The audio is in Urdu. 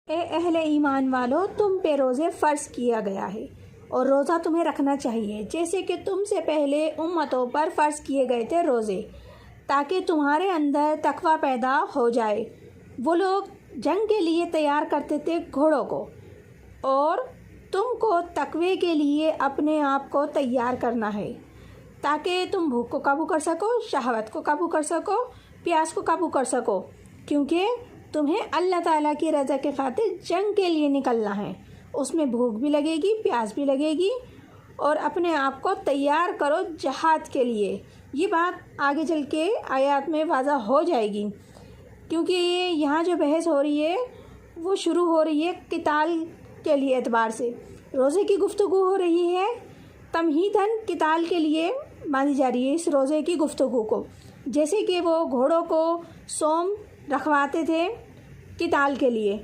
اے اہل ایمان والو، تم پہ روزے فرض کیا گیا ہے اور روزہ تمہیں رکھنا چاہیے جیسے کہ تم سے پہلے امتوں پر فرض کیے گئے تھے روزے، تاکہ تمہارے اندر تقوی پیدا ہو جائے۔ وہ لوگ جنگ کے لیے تیار کرتے تھے گھوڑوں کو، اور تم کو تقوی کے لیے اپنے آپ کو تیار کرنا ہے تاکہ تم بھوک کو قابو کر سکو، شہوت کو قابو کر سکو، پیاس کو قابو کر سکو، کیونکہ تمہیں اللہ تعالیٰ کی رضا کے خاطر جنگ کے لیے نکلنا ہے۔ اس میں بھوک بھی لگے گی، پیاس بھی لگے گی، اور اپنے آپ کو تیار کرو جہاد کے لیے۔ یہ بات آگے چل کے آیات میں واضح ہو جائے گی، کیونکہ یہاں جو بحث ہو رہی ہے وہ شروع ہو رہی ہے قتال کے لیے اعتبار سے۔ روزے کی گفتگو ہو رہی ہے، تمہیداً قتال کے لیے باندھی جا رہی ہے اس روزے کی گفتگو کو، جیسے کہ وہ گھوڑوں کو سوم رکھواتے تھے قتال کے لیے۔